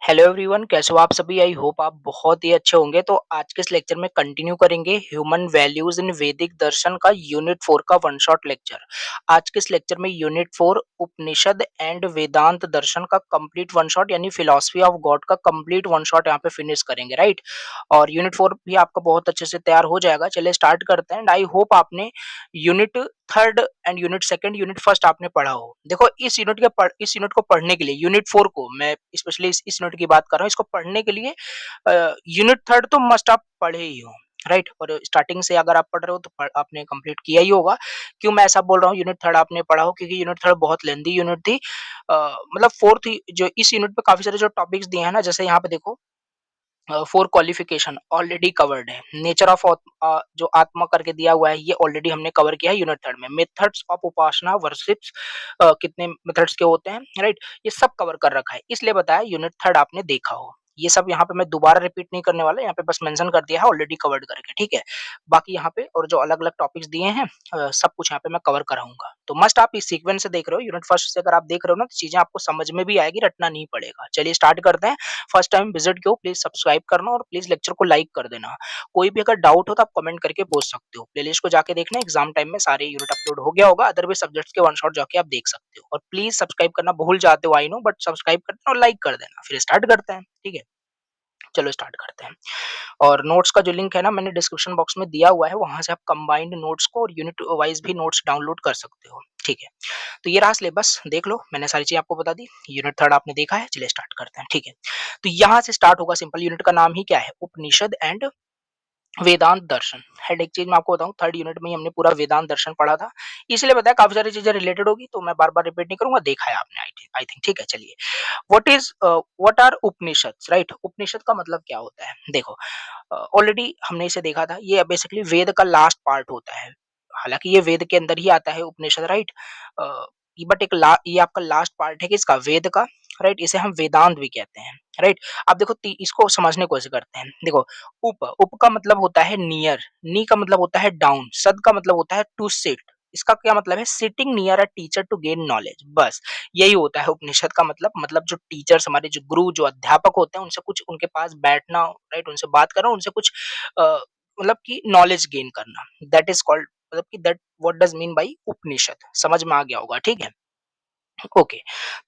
Hello everyone, कैसे हो आप सभी। आई होप आप बहुत ही अच्छे होंगे। तो आज के इस लेक्चर में कंटिन्यू करेंगे ह्यूमन वैल्यूज इन वैदिक दर्शन का यूनिट 4 का वन शॉट लेक्चर। आज के इस लेक्चर में यूनिट 4 उपनिषद एंड वेदांत दर्शन का कंप्लीट वन शॉट यानी फिलॉसफी ऑफ गॉड का कंप्लीट वन शॉट यहाँ पे फिनिश करेंगे, राइट। और यूनिट 4 भी आपका बहुत अच्छे से तैयार हो जाएगा। चलिए स्टार्ट करते हैं। एंड आई होप आपने unit third and unit second unit first आपने पढ़ा हो। देखो इस यूनिट को पढ़ने के लिए, यूनिट 4 को मैं स्पेशली इस यूनिट की बात कर रहा हूँ, इसको पढ़ने के लिए यूनिट थर्ड तो मस्ट आप पढ़े ही हो, राइट। और स्टार्टिंग से अगर आप पढ़ रहे हो तो आपने कंप्लीट किया ही होगा। क्यों मैं ऐसा बोल रहा हूँ यूनिट थर्ड आपने पढ़ा हो, क्योंकि यूनिट थर्ड बहुत लेंदी यूनिट थी। मतलब फोर्थ जो इस यूनिट पे काफी सारे जो टॉपिक्स दिए हैं ना, जैसे यहाँ पे देखो फोर क्वालिफिकेशन ऑलरेडी कवर्ड है। नेचर ऑफ जो आत्मा करके दिया हुआ है, ये ऑलरेडी हमने कवर किया है यूनिट थर्ड में। मेथड्स ऑफ उपासना वर्शिप्स, कितने मेथड्स के होते हैं, राइट, ये सब कवर कर रखा है, इसलिए बताया यूनिट थर्ड आपने देखा हो। ये सब यहाँ पे मैं दोबारा रिपीट नहीं करने वाला, यहाँ पे बस मेंशन कर दिया है ऑलरेडी कवर्ड करके, ठीक है। बाकी यहाँ पे और जो अलग अलग टॉपिक्स दिए हैं, सब कुछ यहाँ पे मैं कवर कराऊंगा। तो मस्ट आप इस सीक्वेंस से देख रहे हो, यूनिट फर्स्ट से अगर आप देख रहे हो ना, तो चीजें आपको समझ में भी आएगी, रटना नहीं पड़ेगा। चलिए स्टार्ट करते हैं। फर्स्ट टाइम विजिट किया हो प्लीज सब्सक्राइब करना और प्लीज लेक्चर को लाइक कर देना। कोई भी अगर डाउट हो तो आप कमेंट करके पूछ सकते हो। प्लेलिस्ट को जाके देखना, एग्जाम टाइम में सारे यूनिट अपलोड हो गया होगा। अदर भी सब्जेक्ट्स के वन शॉट जाके आप देख सकते हो। और प्लीज सब्सक्राइब करना भूल जाते हो, आई नो, बट सब्सक्राइब कर देना और लाइक कर देना। फिर स्टार्ट करते हैं, ठीक है। चलो स्टार्ट करते हैं। और नोट्स का जो लिंक है ना, मैंने डिस्क्रिप्शन बॉक्स में दिया हुआ है, वहां से आप कंबाइंड नोट्स को और यूनिट वाइज भी नोट्स डाउनलोड कर सकते हो, ठीक है। तो ये रहा सिलेबस, देख लो, मैंने सारी चीजें आपको बता दी। यूनिट थर्ड आपने देखा है, चलिए स्टार्ट करते हैं, ठीक है। तो यहाँ से स्टार्ट होगा सिंपल। यूनिट का नाम ही क्या है? उपनिषद एंड वेदांत दर्शन। हेड एक चीज मैं आपको बताऊं, थर्ड यूनिट में ही हमने पूरा वेदांत दर्शन पढ़ा था, इसलिए बताया काफी सारी चीजें रिलेटेड होगी, तो मैं बार बार रिपीट नहीं करूंगा, देखा है आपने आई थिंक, ठीक है। चलिए, व्हाट आर उपनिषद, राइट। उपनिषद का मतलब क्या होता है? देखो, ऑलरेडी हमने इसे देखा था, ये बेसिकली वेद का लास्ट पार्ट होता है। हालांकि ये वेद के अंदर ही आता है उपनिषद, राइट। बट ये आपका लास्ट पार्ट है किसका? वेद का, राइट। इसे हम वेदांत भी कहते हैं, राइट। अब देखो इसको समझने की कोशिश करते हैं। देखो, उप का मतलब होता है नियर, नी का मतलब होता है डाउन, सद का मतलब होता है टू सिट। इसका क्या मतलब है? Sitting near a teacher to gain knowledge, बस यही होता है उपनिषद का मतलब जो टीचर्स, हमारे जो गुरु, जो अध्यापक होते हैं, उनसे कुछ, उनके पास बैठना, राइट, उनसे बात करना, उनसे कुछ अ, मतलब कि नॉलेज गेन करना, दैट इज कॉल्ड, मतलब कि that what does mean by Upanishad. समझ में आ गया होगा, ठीक है। ओके,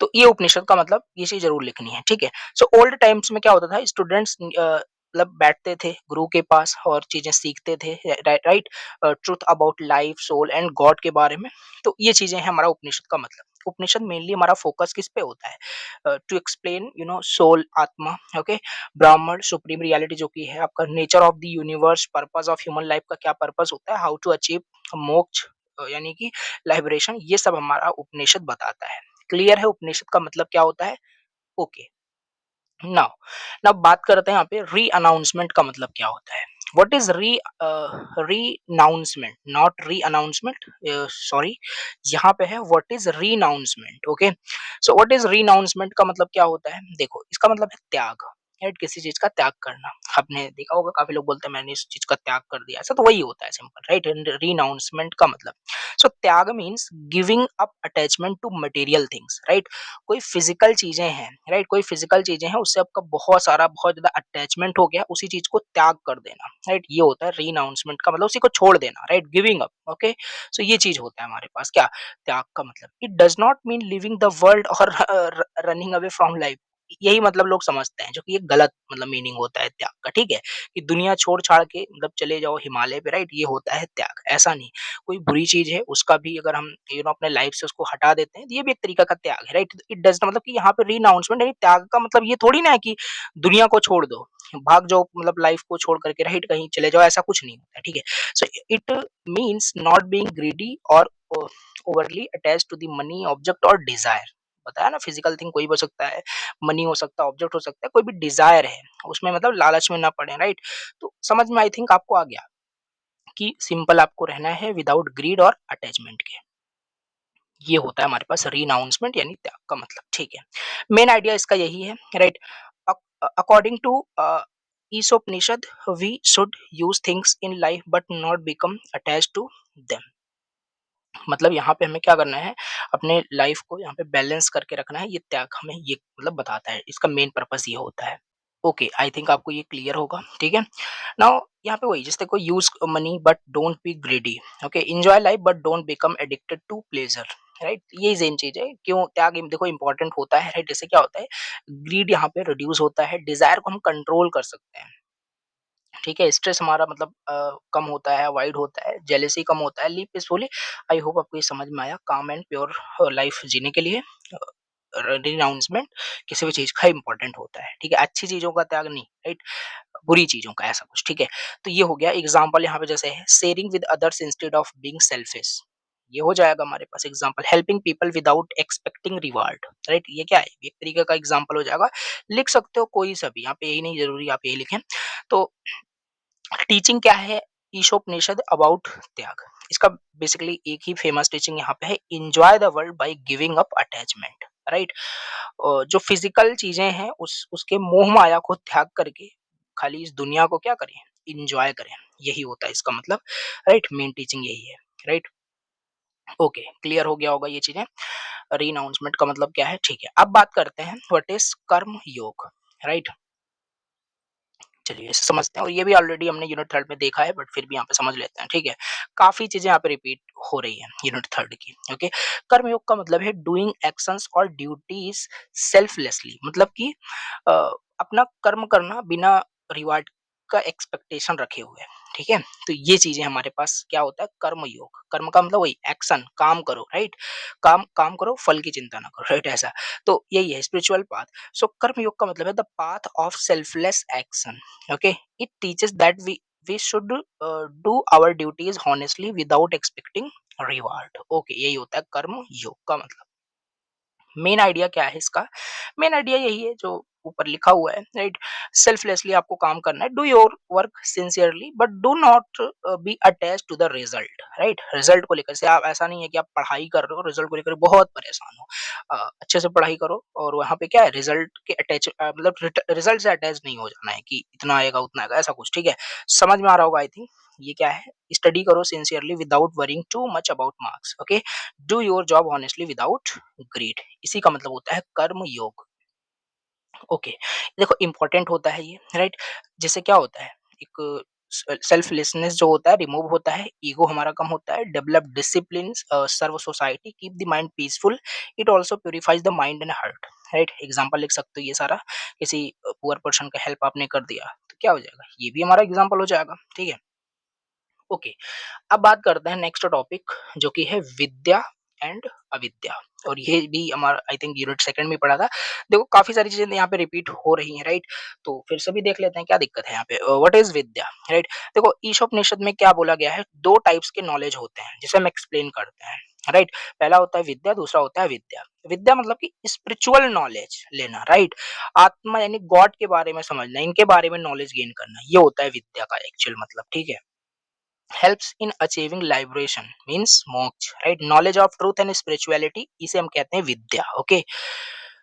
तो ये उपनिषद का मतलब, ये चीज जरूर लिखनी है, ठीक है। सो ओल्ड टाइम्स में क्या होता था, स्टूडेंट्स मतलब बैठते थे गुरु के पास और चीजें सीखते थे, right. Truth about life, soul and God के बारे में। तो ये चीजें हैं हमारा उपनिषद का मतलब। उपनिषद मेनली हमारा फोकस किस पे होता है? टू एक्सप्लेन सोल, आत्मा, ओके, ब्राह्मण, सुप्रीम रियलिटी जो की है आपका, nature of the universe, purpose of human life का क्या पर्पस होता है, हाउ टू अचीव मोक्ष, यानी कि लाइबरेशन, ये सब हमारा उपनिषद बताता है। क्लियर है उपनिषद का मतलब क्या होता है? ओके, नाउ नाउ बात करते हैं यहाँ पे री अनाउंसमेंट का मतलब क्या होता है। व्हाट इज री अनाउंसमेंट, नॉट री अनाउंसमेंट, सॉरी, यहाँ पे है व्हाट इज री announcement, okay. So what is री अनाउंसमेंट का मतलब क्या होता है? देखो, इसका मतलब है त्याग, राइट, किसी चीज का त्याग करना। आपने देखा होगा काफी लोग बोलते हैं मैंने इस चीज का त्याग कर दिया, ऐसा तो वही होता है सिंपल, राइट। रीनाउंसमेंट का मतलब, so tyag means giving up attachment to material things, right. कोई फिजिकल चीजें हैं, राइट, कोई फिजिकल चीजें हैं, उससे आपका बहुत सारा, बहुत ज्यादा अटैचमेंट हो गया, उसी चीज को त्याग कर देना, राइट। ये होता है रीनाउंसमेंट का मतलब, उसी को छोड़ देना, राइट, गिविंग अप, ओके। सो ये चीज होता है हमारे पास क्या? त्याग का मतलब। It does not mean living the world और रनिंग अवे फ्रॉम लाइफ, यही मतलब लोग समझते हैं, जो कि ये गलत मतलब मीनिंग होता है त्याग का, ठीक है। कि दुनिया छोड़ छाड़ के मतलब चले जाओ हिमालय पे, राइट, ये होता है त्याग, ऐसा नहीं। कोई बुरी चीज है उसका भी अगर हम अपने लाइफ से उसको हटा देते हैं, तो ये भी एक तरीका का त्याग है, राइट। इट डज मतलब कि यहाँ पे रीनाउंसमेंट यानी त्याग का मतलब ये थोड़ी ना है कि दुनिया को छोड़ दो, भाग जाओ, मतलब लाइफ को छोड़ करके, राइट, कहीं चले जाओ, ऐसा कुछ नहीं होता है, ठीक है। So it means not being greedy और overly attach to the money, object और डिजायर। बताया ना, फिजिकल थिंग कोई भी हो सकता है, मनी हो सकता है, ऑब्जेक्ट हो सकता है, कोई भी डिजायर है उसमें, मतलब लालच में ना पड़े, राइट। तो समझ में आई थिंक आपको आ गया कि सिंपल आपको रहना है विदाउट ग्रीड और अटैचमेंट के। ये होता है हमारे पास रीनाउंसमेंट यानी त्याग का मतलब, ठीक है। मेन आइडिया इसका यही है, right. According to Ishopanishad, we should use things in life but not become attach to them. मतलब यहाँ पे हमें क्या करना है, अपने लाइफ को यहाँ पे बैलेंस करके रखना है, ये त्याग हमें ये मतलब बताता है, इसका मेन पर्पस ये होता है। ओके, आई थिंक आपको ये क्लियर होगा, ठीक है। नाउ यहाँ पे वही, जैसे कोई use money but don't be greedy, okay, enjoy life but don't become addicted to pleasure, right. ये सेम चीज है, क्यों त्याग देखो इंपॉर्टेंट होता है, राइट। जैसे क्या होता है, ग्रीड यहाँ पे रिड्यूस होता है, डिजायर को हम कंट्रोल कर सकते हैं, ठीक है। स्ट्रेस हमारा मतलब कम होता है, अवॉइड होता है, जेलेसी कम होता है, लिव पीसफुली। आई होप आपको ये समझ में आया। काम एंड प्योर लाइफ जीने के लिए रिनाउंसमेंट किसी भी चीज का इंपॉर्टेंट होता है, ठीक है। अच्छी चीजों का त्याग नहीं, राइट, बुरी चीजों का, ऐसा कुछ, ठीक है। तो ये हो गया एग्जाम्पल, यहाँ पे जैसे है sharing with others instead of being selfish, ये हो जाएगा हमारे पास example. Helping people without expecting reward, right, ये क्या है, एक तरीके का एग्जाम्पल हो जाएगा। लिख सकते हो कोई सा भी, यहाँ पे यही नहीं जरूरी आप यही लिखें। तो टीचिंग क्या है, ईशोपनिषद अबाउट त्याग, इसका बेसिकली एक ही फेमस टीचिंग यहाँ पे है, enjoy the world by giving up attachment, right. जो फिजिकल चीजें हैं उसके मोह माया को त्याग करके खाली इस दुनिया को क्या करें, एंजॉय करें, यही होता है इसका मतलब, राइट। मेन टीचिंग यही है, राइट। ओके, क्लियर हो गया होगा ये चीजें। रीअनाउंसमेंट का मतलब क्या है, ठीक है। अब बात करते हैं व्हाट इज कर्म योग, राइट। चलिए इसे समझते हैं, और ये भी ऑलरेडी हमने यूनिट थर्ड में देखा है, बट फिर भी यहाँ पे समझ लेते हैं, ठीक है। काफी चीजें यहाँ पे रिपीट हो रही है यूनिट थर्ड की, ओके। कर्मयोग का मतलब है डूइंग एक्शंस और ड्यूटीज सेल्फलेसली, मतलब कि अ, अपना कर्म करना बिना रिवार्ड का एक्सपेक्टेशन रखे हुए, ठीक है। तो ये चीजें हमारे पास क्या होता है, कर्म योग। कर्म का मतलब वही एक्शन, काम करो, राइट। काम काम करो, फल की चिंता ना करो, राइट, ऐसा। तो यही है स्पिरिचुअल पाथ। सो कर्म योग का मतलब है the path of selfless action, okay. It teaches that we should do our duties honestly without expecting reward, okay. यही होता है कर्म योग का मतलब। मेन आइडिया क्या है इसका, मेन आइडिया यही है जो ऊपर लिखा हुआ है, राइट। सेल्फलेसली आपको काम करना है, do your work sincerely but do not be attach to the result, right. Result को लेकर से आप, ऐसा नहीं है कि आप पढ़ाई कर रहे हो रिजल्ट को लेकर बहुत परेशान हो। अच्छे से पढ़ाई करो, और वहाँ पे क्या है, रिजल्ट के अटैच मतलब रिजल्ट से अटैच नहीं हो जाना है कि इतना आएगा उतना आएगा, ऐसा कुछ, ठीक है। समझ में आ रहा होगा आई थिंक। ये क्या है, स्टडी करो sincerely without worrying too much about marks, okay. Do your job honestly without greed, इसी का मतलब होता है कर्म योग, ओके। देखो इंपॉर्टेंट होता है ये, राइट। जैसे क्या होता है, एक सेल्फलेसनेस जो होता है रिमूव होता है, ईगो हमारा कम होता है, develop discipline, serve society, keep the mind peaceful, it also purifies the mind and heart, right. Example लिख सकते हो ये सारा, किसी पुअर पर्सन का हेल्प आपने कर दिया तो क्या हो जाएगा, ये भी हमारा एग्जांपल हो जाएगा, ठीक है। ओके, अब बात करते हैं नेक्स्ट टॉपिक, जो कि है विद्या एंड अविद्या। और ये भी हमारा आई थिंक यूनिट सेकंड में पढ़ा था। देखो काफी सारी चीजें यहाँ पे रिपीट हो रही हैं, राइट। तो फिर से भी देख लेते हैं क्या दिक्कत है यहाँ पे। What is Vidya, right. देखो ईशोपनिषद में क्या बोला गया है, दो टाइप्स के नॉलेज होते हैं जिसे हम एक्सप्लेन करते हैं, राइट। पहला होता है विद्या, दूसरा होता है विद्या। विद्या मतलब कि स्पिरिचुअल नॉलेज लेना, राइट। आत्मा यानी गॉड के बारे में समझना, इनके बारे में नॉलेज गेन करना, ये होता है विद्या का एक्चुअल मतलब, ठीक है। helps in achieving liberation means मोक्ष, right. Knowledge of truth and spirituality, इसे हम कहते हैं विद्या, ओके,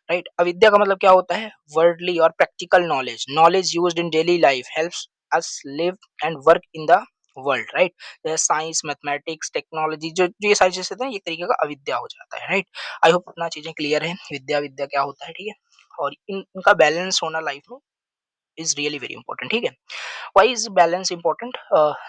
राइट। अविद्या का मतलब क्या होता है, वर्ल्डली और practical knowledge, knowledge used in daily life, helps us live and work in the world, right. जैसे साइंस, मैथमेटिक्स, टेक्नोलॉजी, जो ये सारी चीजें हैं, ये तरीके का अविद्या हो जाता है, राइट। आई होप इतना चीजें क्लियर है, विद्या विद्या क्या होता है, ठीक है। और इनका बैलेंस होना लाइफ में इज रियली वेरी इंपॉर्टेंट, ठीक है। Why is balance important?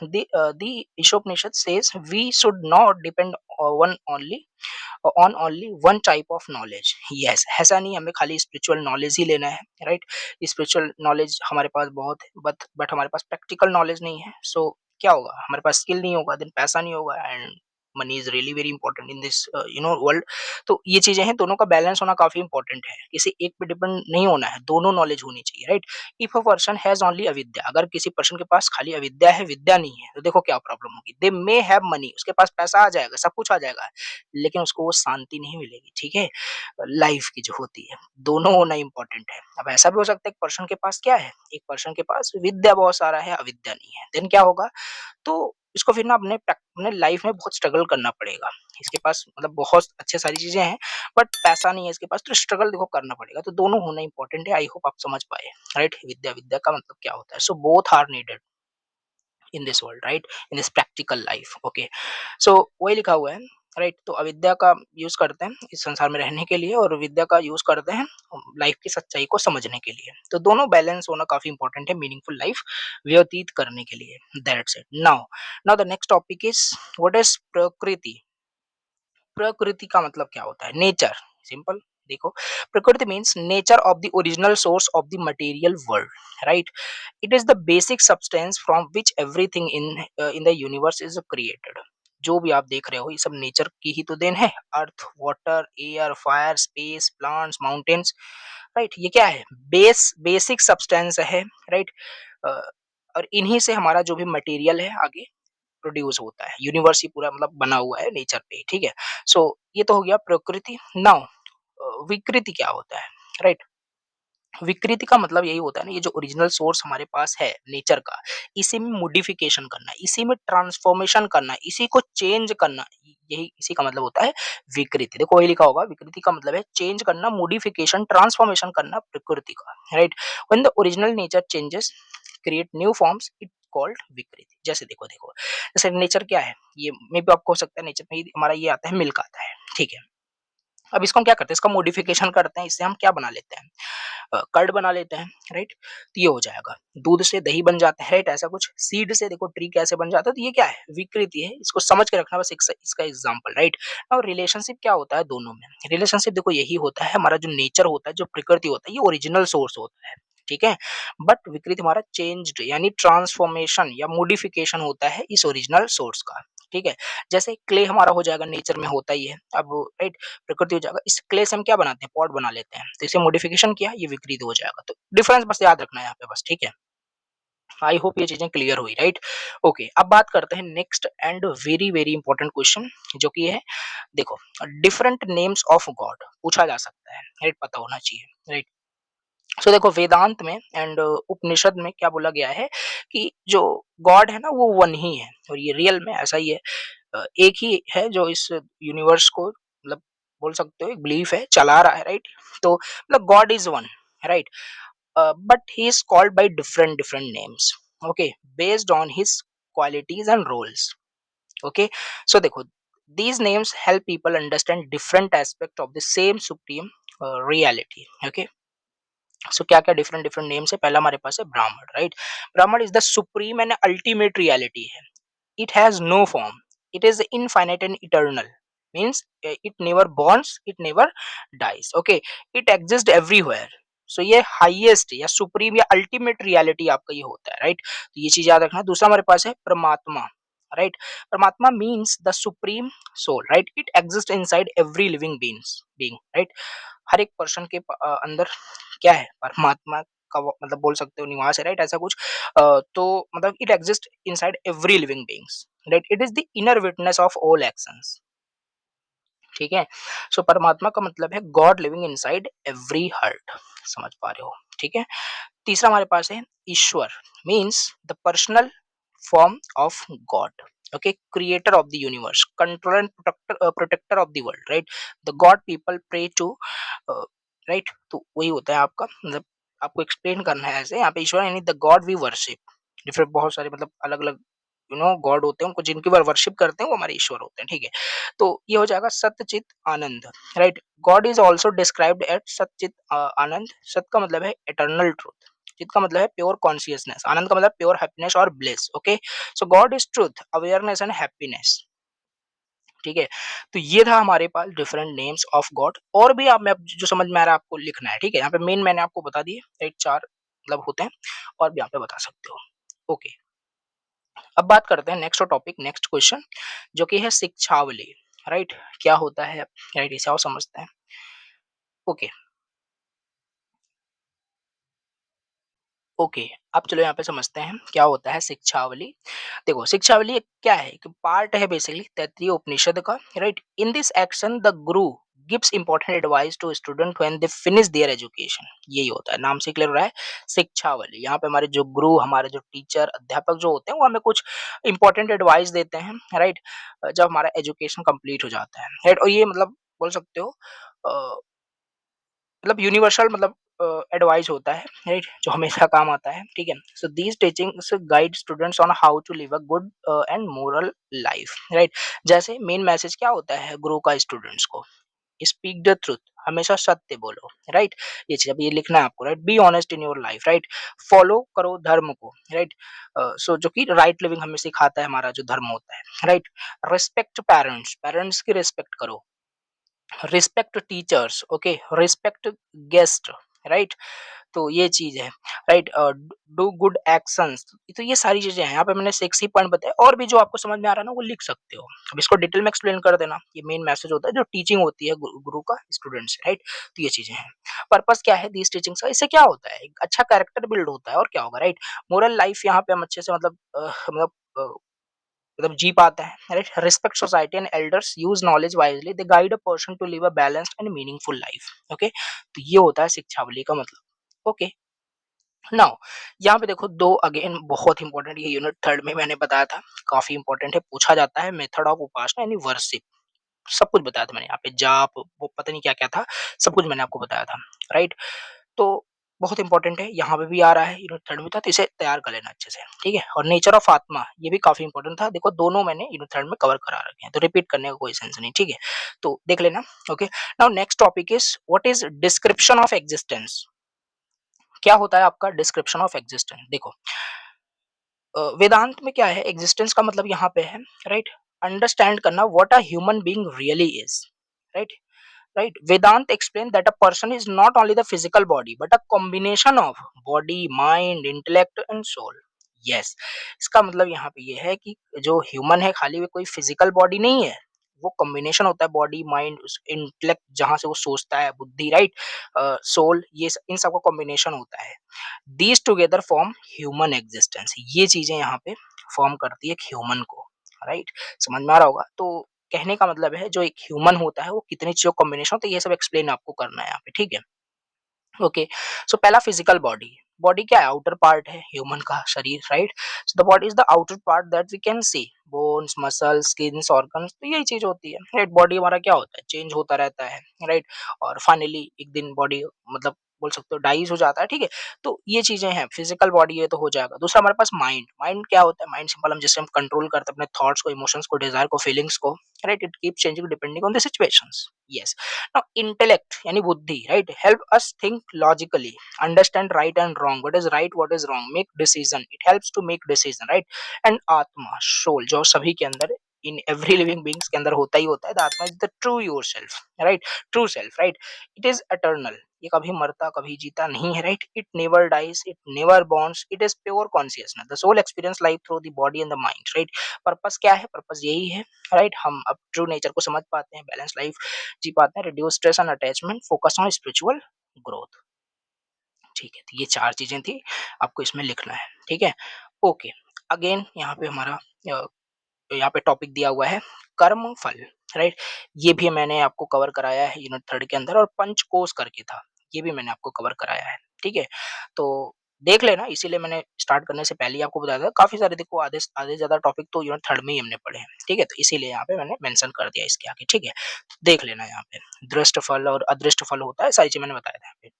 The Ishopanishad says we should not depend on only one type of knowledge. Yes, ऐसा नहीं हमें खाली स्पिरिचुअल नॉलेज ही लेना है, राइट। स्पिरिचुअल नॉलेज हमारे पास बहुत है, बट हमारे पास प्रैक्टिकल नॉलेज नहीं है। सो क्या होगा, हमारे पास स्किल नहीं होगा, देन पैसा नहीं होगा, and money is really very important in this world. तो ये चीजें हैं, दोनों का बैलेंस होना काफी इंपॉर्टेंट है, किसी एक पे डिपेंड नहीं होना है, दोनों नॉलेज होनी चाहिए, right. If a person has only अविद्या, अगर किसी पर्सन के पास खाली अविद्या है, विद्या नहीं है, तो देखो क्या प्रॉब्लम होगी। दे मे हैव मनी, उसके पास पैसा आ जाएगा, सब कुछ आ जाएगा, लेकिन उसको वो शांति नहीं मिलेगी, ठीक है। लाइफ की जो होती है, दोनों होना इंपॉर्टेंट है। अब ऐसा भी हो सकता है एक पर्सन के पास क्या है, एक पर्सन के पास विद्या बहुत सारा है, अविद्या नहीं है, देन क्या होगा, तो इसको फिर ना अपने लाइफ में बहुत स्ट्रगल करना पड़ेगा। इसके पास मतलब बहुत अच्छे सारी चीजें हैं, बट पैसा नहीं है इसके पास, तो स्ट्रगल देखो करना पड़ेगा। तो दोनों होना इंपॉर्टेंट है, आई होप आप समझ पाए, राइट। विद्या विद्या का मतलब क्या होता है, so both are needed in this world, right, in this practical life, okay. सो वही लिखा हुआ है, राइट? तो अविद्या का यूज़ करते हैं इस संसार में रहने के लिए और विद्या का यूज़ करते हैं लाइफ की सच्चाई को समझने के लिए। तो दोनों बैलेंस होना काफ़ी इंपॉर्टेंट है मीनिंगफुल लाइफ व्यतीत करने के लिए। That's it. Now now the next topic is what is प्रकृति? प्रकृति का मतलब क्या होता है? नेचर। सिंपल। देखो, प्रकृति means nature of the original source of the material world, right? It is the basic substance from which everything in the universe is created. जो भी आप देख रहे हो ये सब नेचर की ही तो देन है। Earth, water, air, fire, space, plants, mountains, right? ये क्या है? बेसिक सब्सटेंस है, राइट? और इन्हीं से हमारा जो भी मटेरियल है आगे प्रोड्यूस होता है। यूनिवर्स ही पूरा मतलब बना हुआ है नेचर पे, ठीक है? सो ये तो हो गया प्रकृति। नाउ विकृति क्या होता है? राइट? विकृति का मतलब यही होता है ना, ये जो ओरिजिनल सोर्स हमारे पास है नेचर का, इसी में मॉडिफिकेशन करना, इसी में ट्रांसफॉर्मेशन करना, इसी को चेंज करना, यही इसी का मतलब होता है विकृति। देखो वही लिखा होगा, विकृति का मतलब है चेंज करना, मॉडिफिकेशन, ट्रांसफॉर्मेशन करना प्रकृति का, right? When the original nature changes create new forms it called विकृति। जैसे देखो देखो, जैसे नेचर क्या है, ये मे भी आपको हो सकता है नेचर में हमारा ये आता है, मिल्क आता है, ठीक है? अब इसको हम क्या करते हैं, इसका मॉडिफिकेशन करते हैं, इससे हम क्या बना लेते हैं, कर्ड बना लेते हैं, राइट? तो ये हो जाएगा। दूध से दही बन जाता है, राइट? ऐसा कुछ। सीड से देखो ट्री कैसे बन जाता है, तो ये क्या है? विकृति है। इसको समझ के रखना, बस इसका एग्जांपल, राइट? और रिलेशनशिप क्या होता है दोनों में? रिलेशनशिप देखो यही होता है, हमारा जो नेचर होता है, जो प्रकृति होता है, ये ओरिजिनल सोर्स होता है, ठीक है? बट विकृति हमारा चेंज्ड यानी ट्रांसफॉर्मेशन या मॉडिफिकेशन होता है इस ओरिजिनल सोर्स का, ठीक है? जैसे क्ले हमारा हो जाएगा, नेचर में होता ही है। अब राइट, प्रकृति हो जाएगा, इस क्ले से हम क्या बनाते हैं? पॉट बना लेते हैं। तो इसे मॉडिफिकेशन किया, ये विकृत हो जाएगा। तो डिफरेंस बस याद रखना है यहाँ पे बस, ठीक है? आई होप ये चीजें क्लियर हुई, राइट? ओके, अब बात करते हैं next and very very important question, जो कि है, देखो, डिफरेंट नेम्स ऑफ गॉड पूछा जा सकता है, राइट? पता होना चाहिए, राइट? सो देखो, वेदांत में एंड उपनिषद में क्या बोला गया है कि जो गॉड है ना, वो वन ही है, और ये रियल में ऐसा ही है। एक ही है जो इस यूनिवर्स को मतलब बोल सकते हो एक बिलीफ है, चला रहा है, राइट? तो मतलब God is one, right? But he is called by different different names, okay, based on his qualities and roles, okay? So देखो, these names help people understand different aspect of the same supreme reality, okay? सो क्या क्या different different names है? पहला हमारे पास है Brahman, right? Brahman is the supreme and ultimate reality है। It has no form, it is infinite and eternal, means it never borns, it never dies, okay? It exist everywhere. So ये highest या supreme या ultimate reality आपका ये होता है, right? तो ये चीज याद रखना। दूसरा हमारे पास है Paramatma, right? Paramatma means the supreme soul, right? It exist inside every living being, right? हर एक पर्सन के अंदर क्या है? परमात्मा का मतलब बोल सकते हो निवास है, राइट? ऐसा कुछ। तो मतलब it exist inside every living beings, right? It is the inner witness of all actions, ठीक है? सो परमात्मा का मतलब है God living inside every heart, समझ पा रहे हो, ठीक है? तीसरा हमारे पास है Ishwar, means the personal form of God, okay? Creator of the universe, controller and protector of the world, right? The God people pray to, right? तो वही होता है आपका मतलब, आपको एक्सप्लेन करना है ऐसे यहाँ पे। ईश्वर यानी the god we worship, different बहुत सारे मतलब अलग अलग गॉड होते हैं, उनको जिनकी वर्शिप करते हैं वो हमारे ईश्वर होते हैं, ठीक है? तो ये हो जाएगा Satyachit Anand, right? God is also described at Satyachit Anand. सत का मतलब है इटर्नल ट्रूथ, चित का मतलब है प्योर कॉन्शियसनेस, आनंद का मतलब प्योर हैप्पीनेस और bliss, okay? So God is truth, awareness and happiness, ठीक है? तो ये था हमारे पास डिफरेंट नेम्स ऑफ गॉड। और भी आप में जो समझ में आ रहा है आपको लिखना है, ठीक है? यहाँ पे मेन मैंने आपको बता दिए, राइट? 4 मतलब होते हैं, और भी यहाँ पे बता सकते हो, ओके? अब बात करते हैं नेक्स्ट टॉपिक, नेक्स्ट क्वेश्चन, जो कि है शिक्षावली, राइट? क्या होता है, राइट? इसे और समझते हैं, ओके? ओके, अब चलो यहाँ पे समझते हैं क्या होता है शिक्षावली। देखो, शिक्षावली एक क्या है, एक पार्ट है बेसिकली तैत्रीय उपनिषद का, right? In this action the guru gives important advice to student when they finish their education. यही होता है, नाम से क्लियर हो रहा है शिक्षावली। यहाँ पे हमारे जो गुरु, हमारे जो टीचर, अध्यापक जो होते हैं, वो हमें कुछ इंपॉर्टेंट एडवाइस देते हैं, राइट? जब हमारा एजुकेशन कंप्लीट हो जाता है, राइट? और ये मतलब बोल सकते हो मतलब यूनिवर्सल मतलब एडवाइस होता है, राइट, जो हमेशा काम आता है, ठीक है। So these teachings guide students on how to live a good and moral life, right. जैसे मेन मैसेज क्या होता है गुरु का स्टूडेंट्स को, स्पीक द ट्रुथ, हमेशा सत्य बोलो, राइट। ये चीज अब ये लिखना है आपको, right. Be honest in your life, right. Follow करो धर्म को, राइट। सो जो कि राइट लिविंग हमें सिखाता है हमारा जो धर्म होता है, राइट। रिस्पेक्ट पेरेंट्स, पेरेंट्स की रिस्पेक्ट करो। Respect teachers, okay. Respect guest, right. तो ये चीज है, राइट। डू गुड एक्शंस, तो ये सारी चीजें हैं। यहाँ पे मैंने 6 ही पॉइंट बताए, और भी जो आपको समझ में आ रहा है ना वो लिख सकते हो। अब इसको डिटेल में एक्सप्लेन कर देना, ये मेन मैसेज होता है जो टीचिंग होती है गुरु का स्टूडेंट से, राइट। तो ये चीजें हैं। पर्पस क्या है दीज टीचिंग्स का, इससे क्या होता है, एक अच्छा कैरेक्टर बिल्ड होता है, और क्या होगा, राइट। मोरल लाइफ यहाँ पे हम अच्छे से मतलब जी पाता है, right. Respect society and elders, use knowledge wisely, they guide a person to live a balanced and meaningful life, okay. तो ये होता है शिक्षावली का मतलब, ओके। नाउ यहाँ पे देखो दो अगेन बहुत इंपॉर्टेंट, ये यूनिट थर्ड में मैंने बताया था, काफी इंपॉर्टेंट है, पूछा जाता है। मेथड ऑफ उपासना यानी वर्शिप, सब कुछ बताया था मैंने यहाँ पे, जाप वो पता नहीं क्या क्या था, सब कुछ मैंने आपको बताया था, राइट। तो बहुत इंपॉर्टेंट है, यहाँ पे भी आ रहा है यूनिट थर्ड में था, तो इसे तैयार कर लेना अच्छे से, ठीक है। और नेचर ऑफ आत्मा, ये भी काफी इंपॉर्टेंट था, देखो दोनों मैंने यूनिट थर्ड में कवर करा रखे हैं, तो रिपीट करने का कोई सेंस नहीं, ठीक है। तो देख लेना, okay. Now next topic is what is description of existence. क्या होता है आपका डिस्क्रिप्शन ऑफ एग्जिस्टेंस, देखो वेदांत में क्या है, एग्जिस्टेंस का मतलब यहाँ पे है, राइट, अंडरस्टैंड करना what a human being really is, right. Right, Vedant explained that a person is not only the physical body but a combination of body, mind, intellect and soul. Yes, इसका मतलब यहाँ पे ये है कि जो human है खाली वे कोई फिजिकल बॉडी नहीं है, वो कॉम्बिनेशन होता है बॉडी माइंड इंटेलेक्ट, जहां से वो सोचता है, बुद्धि, राइट, सोल, इन सब का कॉम्बिनेशन होता है। These together form human existence, ये चीजें यहाँ पे फॉर्म करती है ह्यूमन को, राइट। समझ में आ रहा होगा, तो कहने का मतलब है जो एक ह्यूमन होता है वो कितनी चीजों कॉम्बिनेशन होता है, ये सब एक्सप्लेन आपको करना है यहाँ पे, ठीक है। ओके, सो पहला फिजिकल बॉडी, बॉडी क्या है, आउटर पार्ट है ह्यूमन का शरीर, right. So the body is the outer part that we can see, bones muscles skins organs, तो यही चीज होती है, राइट। बॉडी हमारा क्या होता है, चेंज होता रहता है, राइट। और फाइनली एक दिन बॉडी मतलब बोल सकते हो डाइज हो जाता है, ठीक है। तो ये चीजें हैं, फिजिकल बॉडी ये तो हो जाएगा। दूसरा हमारे पास माइंड, माइंड क्या होता है, माइंड सिंपल हम जिससे हम कंट्रोल करते हैं अपने थॉट्स को, इमोशंस को, डिजायर को, फीलिंग्स को, right. It keep changing depending on the situations, yes. Now intellect यानी बुद्धि, right, help us think logically, understand right and wrong, what is right what is wrong, make decision, it helps to make decision, right. And atma, soul, जो सभी के अंदर, in every living beings के अंदर होता ही होता है, the atma is the true your self, right, true self, right. It is eternal, ये कभी मरता कभी जीता नहीं है, right. It never dies, it never borns, it is pure consciousness, the soul experience life through the body and the mind, right. Purpose क्या है, purpose यही है, राइट। हम अब ट्रू नेचर को समझ पाते हैं, बैलेंस लाइफ जी पाते हैं, reduce stress and attachment, focus on spiritual growth, ठीक है। तो ये चार चीजें थी, आपको इसमें लिखना है, ठीक है। ओके, अगेन यहाँ पे हमारा यहाँ पे टॉपिक दिया हुआ है कर्म फल, राइट। ये भी मैंने आपको कवर कराया है यूनिट थर्ड के अंदर, और पंचकोश करके था, ये भी मैंने आपको कवर कराया है, ठीक है। तो देख लेना, इसीलिए मैंने स्टार्ट करने से पहले ही आपको बताया था, काफी सारे देखो आधे आधे ज्यादा टॉपिक तो यूनिट थर्ड में ही हमने पढ़े हैं, ठीक है। तो इसीलिए यहाँ पे मैंने मेंशन कर दिया इसके आगे, ठीक है। तो देख लेना यहाँ पे दृष्ट फल और अदृष्ट फल होता है, सारी चीज मैंने बताया था यहाँ पे,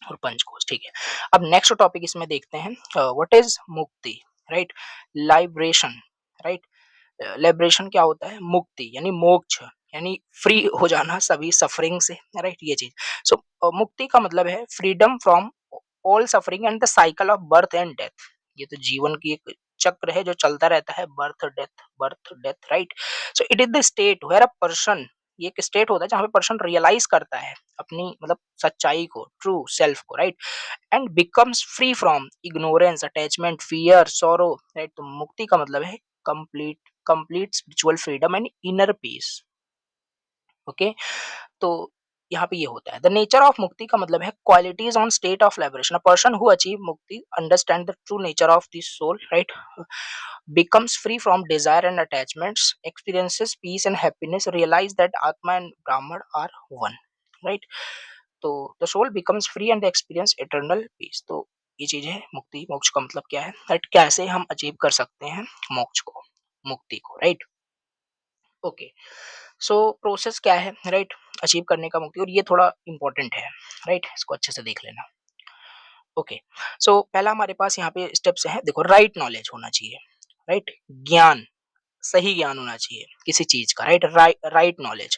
और पंचकोश, ठीक है। अब नेक्स्ट टॉपिक इसमें देखते हैं, व्हाट इज मुक्ति, राइट, लाइब्रेशन, राइट। लिबरेशन क्या होता है, मुक्ति यानी मोक्ष, यानी फ्री हो जाना सभी सफरिंग से, राइट, ये चीज। सो मुक्ति का मतलब है freedom from all suffering and the cycle of birth and death, ये तो जीवन की एक चक्र है जो चलता रहता है, birth death, right. So it is the state where a person, ये एक स्टेट होता है जहाँ पे पर्सन रियलाइज करता है अपनी मतलब सच्चाई को, ट्रू सेल्फ को, right. And becomes free from ignorance attachment fear सोरो, राइट। तो मुक्ति का मतलब है complete complete spiritual freedom and inner peace, okay. तो यहाँ पे ये होता है, द नेचर ऑफ मुक्ति का मतलब है qualities on state of liberation, a person who achieve mukti understand the true nature of this soul, right, becomes free from desire and attachments, experiences peace and happiness, realize that atma and brahman are one, right। तो the soul becomes free and experience eternal peace, तो ये चीज है मुक्ति, मोक्ष का मतलब क्या है, राइट, कैसे हम अचीव कर सकते हैं मोक्ष को, मुक्ति को, राइट। ओके, सो प्रोसेस क्या है, राइट? अचीव करने का मुक्ति, और ये थोड़ा इंपॉर्टेंट है, राइट? इसको अच्छे से देख लेना। ओके, सो पहला हमारे पास यहाँ पे स्टेप्स है, देखो, राइट नॉलेज होना चाहिए, राइट? ज्ञान, सही ज्ञान होना चाहिए किसी चीज का, right? Right knowledge.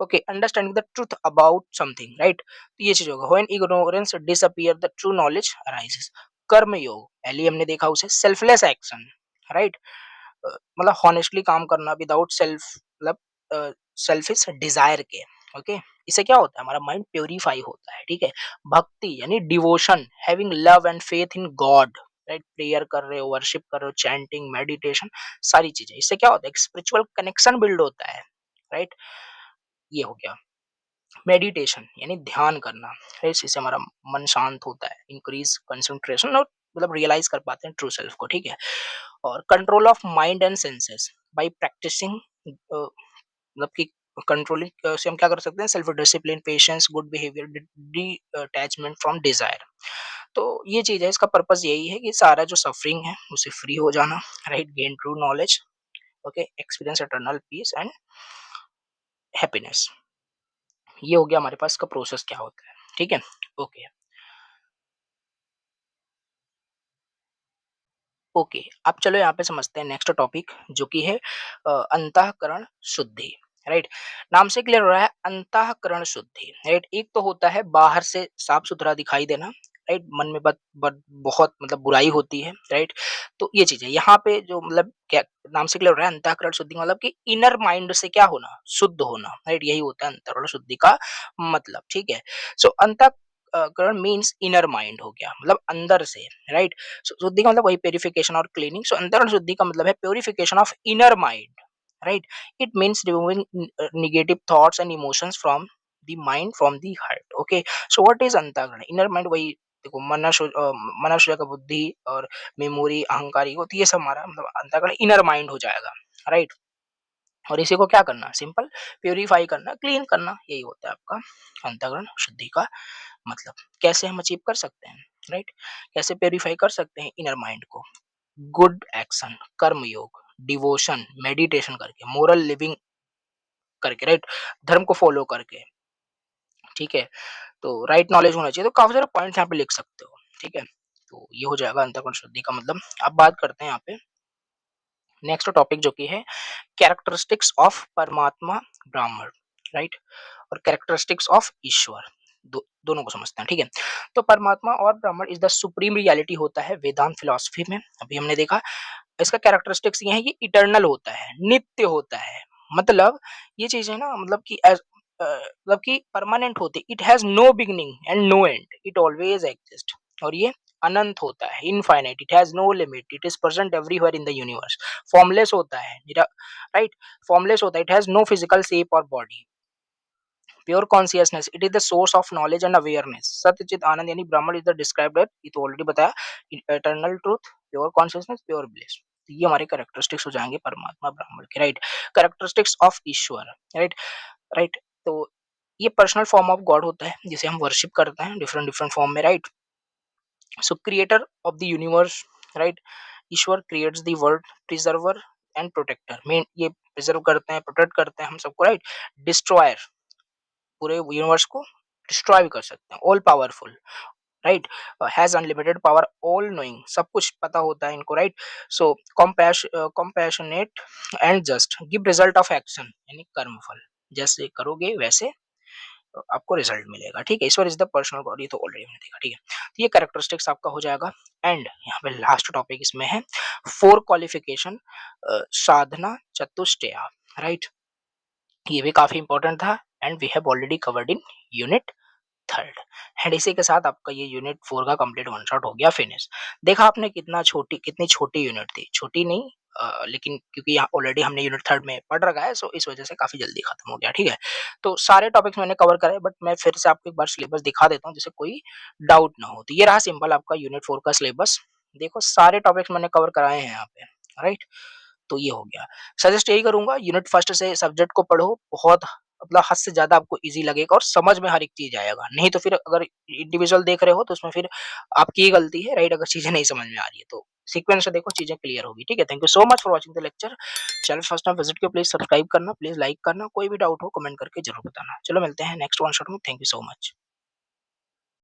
Okay, understanding the truth about something, right? तो ये चीज होगा। When ignorance disappear the true knowledge arises. कर्म योग, पहले हमने देखा उसे, सेल्फलेस एक्शन, राइट? मतलब हॉनेस्टली काम करना विदाउट सेल्फ, मतलब सेल्फिश डिजायर के। ओके, इससे क्या होता है, हमारा माइंड प्योरीफाई होता है, ठीक है? भक्ति यानी devotion, having love and faith in God, right? Prayer कर रहे हो, वर्शिप कर रहे हो, चैंटिंग, मेडिटेशन, सारी चीजें, इससे क्या होता है, एक स्पिरिचुअल कनेक्शन बिल्ड होता है, राइट? ये हो गया। मेडिटेशन यानी ध्यान करना, right? इससे हमारा मन शांत होता है, इंक्रीज कंसंट्रेशन, और मतलब रियलाइज कर पाते हैं ट्रू सेल्फ को, ठीक है? और control of mind and senses by practicing, मतलब कि कंट्रोलिंग से हम क्या कर सकते हैं, self discipline, patience, good behaviour, detachment from desire. तो ये चीज है, इसका पर्पस यही है कि सारा जो सफरिंग है उसे फ्री हो जाना, right? Gain true knowledge, okay, experience eternal peace and happiness. ये हो गया हमारे पास का प्रोसेस क्या होता है, ठीक है? ओके, ओके, अब चलो यहाँ पे समझते हैं नेक्स्ट टॉपिक, जो कि है अंतःकरण शुद्धि, राइट? नाम से क्लियर हो रहा है, अंतःकरण शुद्धि, राइट? एक तो होता है बाहर से साफ सुथरा दिखाई देना, राइट? मन में बहुत मतलब बुराई होती है, राइट? तो ये चीज है यहाँ पे, जो मतलब क्या नाम से क्लियर हो रहा है, अंतःकरण शुद्धि का मतलब कि इनर माइंड से क्या होना, शुद्ध होना, राइट? यही होता है अंतःकरण शुद्धि का मतलब, ठीक है? सो अंतःकरण मीन्स इनर माइंड हो गया, मतलब अंदर से, राइट? शुद्धि का मतलब वही प्यूरिफिकेशन और क्लीनिंग। सो अंतरण शुद्धि का मतलब है purification of inner mind, right? It means removing negative thoughts and emotions from the mind, from the heart. Okay, so what is अंतःकरण? इनर माइंड, वही देखो, मनुष्य का बुद्धि और मेमोरी, अहंकार, ego, तो ये सब हमारा मतलब अंतःकरण इनर माइंड हो जाएगा, राइट? और इसी को क्या करना, सिंपल प्यूरिफाई करना, क्लीन करना, यही होता है आपका अंतःकरण शुद्धि का मतलब। कैसे हम अचीव कर सकते हैं, राइट? कैसे प्योरीफाई कर सकते हैं इनर माइंड को? गुड एक्शन, कर्म योग, डिवोशन, मेडिटेशन करके, मोरल लिविंग करके, राइट? धर्म को फॉलो करके, ठीक है? तो राइट नॉलेज होना चाहिए। तो काफी सारे पॉइंट्स यहाँ पे लिख सकते हो, ठीक है? तो ये हो जाएगा अंतःकरण शुद्धि का मतलब। अब बात करते हैं यहाँ पे नेक्स्ट टॉपिक, जो कि है कैरेक्टरिस्टिक्स ऑफ परमात्मा ब्राह्मण, राइट? और कैरेक्टरिस्टिक्स ऑफ ईश्वर, दोनों को समझते हैं, ठीक है? तो परमात्मा और ब्रह्मांड इज द सुप्रीम रियलिटी होता है वेदांत फिलॉसफी में, अभी हमने देखा। इसका कैरेक्टरिस्टिक्स ये है कि इटर्नल होता है, नित्य होता है, मतलब ये चीज है ना, मतलब कि मतलब कि परमानेंट होती, it has no beginning and no end, it always exist. और ये अनंत होता है, infinite, it has no limit, it is present everywhere in the universe. Formless होता है, राइट? फॉर्मलेस होता है, it has no physical shape और body. Pure consciousness, it is the source of knowledge and awareness. Satyachit Anand यानी Brahman is the described, ये तो already बताया, eternal truth, pure consciousness, pure bliss. ये हमारे कैरेक्टरिस्टिक्स हो जाएंगे परमात्मा ब्राह्मण के, right? Characteristics of Ishwar, right? Right, तो ये पर्सनल फॉर्म ऑफ गॉड होता है जिसे हम वर्शिप करते हैं डिफरेंट डिफरेंट फॉर्म में, right? So creator of the universe, right? Ishwar creates the world, preserver and protector, main ये प्रिजर्व करते हैं, प्रोटेक्ट करते हैं हम सबको, राइट? डिस्ट्रॉयर, पूरे यूनिवर्स को डिस्ट्रॉय भी कर सकते हैं, all powerful, right? Has unlimited power, all knowing, सब कुछ पता होता है इनको, right? So compassionate and just, give result of action यानी कर्मफल, जैसे करोगे वैसे आपको रिजल्ट मिलेगा, ठीक है? ईश्वर इज द पर्सनल गॉड, ये तो ऑलरेडी हमने देखा, ठीक है? तो ये कैरेक्टरिस्टिक्स आपका हो जाएगा। एंड यहाँ पे लास्ट टॉपिक इसमें है फोर क्वालिफिकेशन, साधना चतुष्टया, राइट? ये भी काफी इंपॉर्टेंट था, and we have already covered in unit third. एंड इसी के साथ आपका ये यूनिट 4 का कंप्लीट वन शॉट हो गया फिनिश। देखा आपने कितनी छोटी यूनिट थी, छोटी नहीं, लेकिन क्योंकि यहाँ ऑलरेडी हमने यूनिट थर्ड में पढ़ रखा है, सो इस वजह से काफी जल्दी खत्म हो गया, ठीक है? तो सारे टॉपिक्स मैंने कवर करे, बट मैं फिर से आपको एक बार सिलेबस दिखा देता हूँ जिससे कोई डाउट ना हो। तो ये रहा सिंपल आपका यूनिट 4 का सिलेबस। देखो सारे टॉपिक्स मैंने कवर कराए हैं यहाँ पे, राइट? तो ये हो गया। सजेस्ट यही करूंगा, यूनिट फर्स्ट से सब्जेक्ट को पढ़ो, बहुत मतलब हद से ज्यादा आपको इजी लगेगा और समझ में हर एक चीज आएगा। नहीं तो फिर अगर इंडिविजुअल देख रहे हो तो उसमें फिर आपकी ही गलती है, राइट? अगर चीजें नहीं समझ में आ रही है तो सीक्वेंस से देखो चीज़ें क्लियर होगी, ठीक है? Thank you so much for watching the lecture. Channel first time visit किया प्लीज़ सब्सक्राइब करना, प्लीज़ लाइक करना, कोई भी डाउट हो कमेंट करके ज़रूर बताना। चलो मिलते हैं नेक्स्ट वन शॉट में, थैंक यू सो मच।